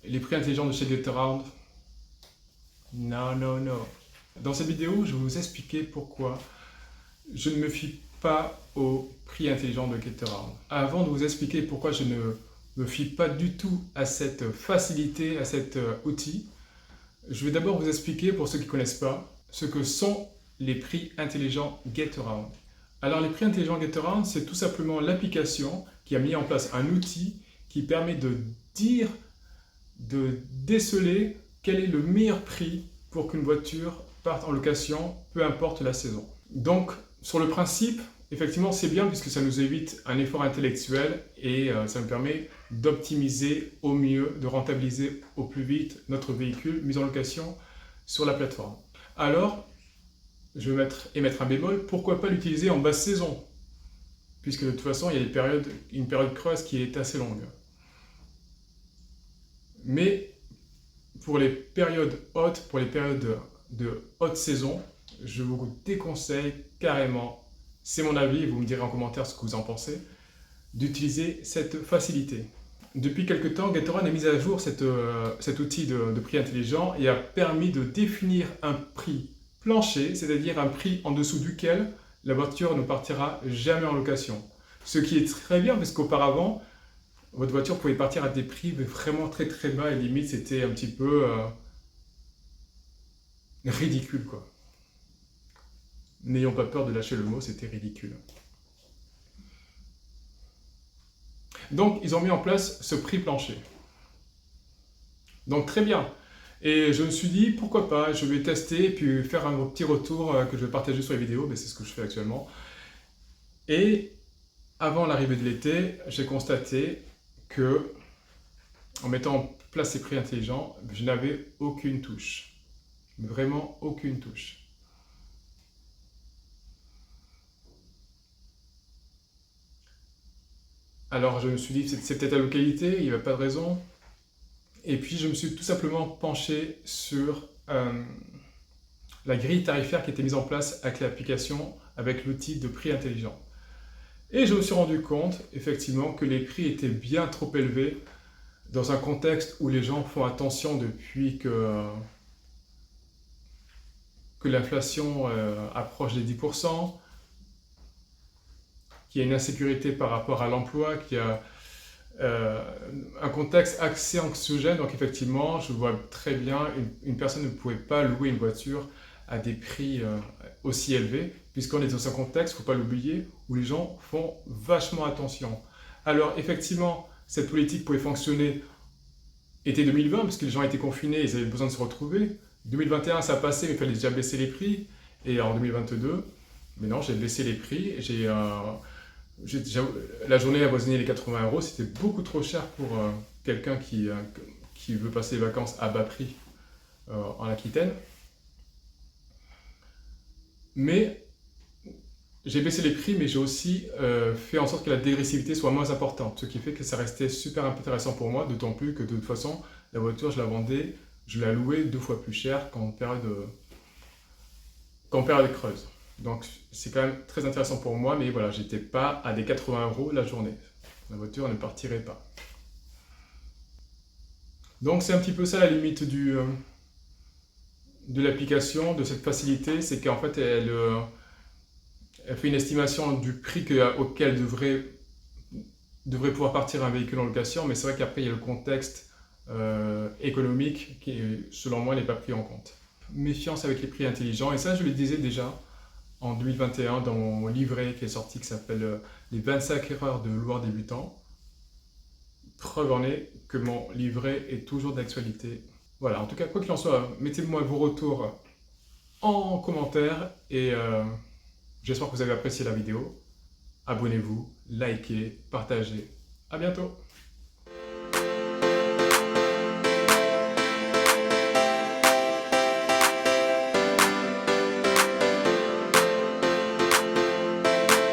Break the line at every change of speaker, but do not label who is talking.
les prix intelligents de chez GetAround. Non, non, non. Dans cette vidéo, je vais vous expliquer pourquoi je ne me fie pas au prix intelligent de GetAround. Avant de vous expliquer pourquoi je ne me fie pas du tout à cette facilité, à cet outil, je vais d'abord vous expliquer, pour ceux qui ne connaissent pas, ce que sont les prix intelligents GetAround. Alors les prix intelligents GetAround, c'est tout simplement l'application qui a mis en place un outil qui permet de déceler quel est le meilleur prix pour qu'une voiture parte en location, peu importe la saison. Donc, sur le principe, effectivement, c'est bien puisque ça nous évite un effort intellectuel et ça nous permet d'optimiser au mieux, de rentabiliser au plus vite notre véhicule mis en location sur la plateforme. Alors, je vais émettre un bémol, pourquoi pas l'utiliser en basse saison? Puisque de toute façon, il y a une période creuse qui est assez longue. Mais pour les périodes hautes, pour les périodes de haute saison, je vous déconseille carrément, c'est mon avis, vous me direz en commentaire ce que vous en pensez, d'utiliser cette facilité. Depuis quelque temps, GetAround a mis à jour cet outil de prix intelligent et a permis de définir un prix plancher, c'est-à-dire un prix en dessous duquel la voiture ne partira jamais en location. Ce qui est très bien parce qu'auparavant, votre voiture pouvait partir à des prix vraiment très très bas et limite c'était un petit peu ridicule quoi. N'ayons pas peur de lâcher le mot, c'était ridicule. Donc ils ont mis en place ce prix plancher. Donc très bien. Et je me suis dit pourquoi pas, je vais tester et puis faire un petit retour que je vais partager sur les vidéos, mais c'est ce que je fais actuellement. Et avant l'arrivée de l'été, j'ai constaté que en mettant en place ces prix intelligents, je n'avais aucune touche. Vraiment aucune touche. Alors je me suis dit, c'est peut-être la localité, il n'y avait pas de raison. Et puis je me suis tout simplement penché sur la grille tarifaire qui était mise en place avec l'application, avec l'outil de prix intelligent. Et je me suis rendu compte, effectivement, que les prix étaient bien trop élevés dans un contexte où les gens font attention depuis que l'inflation approche des 10%, qu'il y a une insécurité par rapport à l'emploi, qu'il y a un contexte assez anxiogène. Donc effectivement, je vois très bien, une personne ne pouvait pas louer une voiture à des prix aussi élevés, puisqu'on est dans un contexte, il ne faut pas l'oublier, où les gens font vachement attention. Alors effectivement, cette politique pouvait fonctionner été 2020, parce que les gens étaient confinés, ils avaient besoin de se retrouver. 2021, ça a passé, mais il fallait déjà baisser les prix. Et en 2022, mais non, j'ai baissé les prix. La journée avoisinait les 80 €, c'était beaucoup trop cher pour quelqu'un qui veut passer les vacances à bas prix en Aquitaine. Mais j'ai baissé les prix, mais j'ai aussi fait en sorte que la dégressivité soit moins importante, ce qui fait que ça restait super intéressant pour moi, d'autant plus que de toute façon, la voiture, je la vendais, je la louais 2 fois plus cher qu'en période creuse. Donc c'est quand même très intéressant pour moi, mais voilà, j'étais pas à des 80 € la journée. La voiture ne partirait pas. Donc c'est un petit peu ça la limite de l'application, de cette facilité, c'est qu'en fait elle fait une estimation du prix auquel devrait pouvoir partir un véhicule en location, mais c'est vrai qu'après il y a le contexte économique qui, selon moi, n'est pas pris en compte. Méfiance avec les prix intelligents, et ça je le disais déjà en 2021 dans mon livret qui est sorti, qui s'appelle les 25 erreurs de loueur débutant. Preuve en est que mon livret est toujours d'actualité. Voilà, en tout cas, quoi qu'il en soit, mettez-moi vos retours en commentaire et j'espère que vous avez apprécié la vidéo. Abonnez-vous, likez, partagez. À bientôt!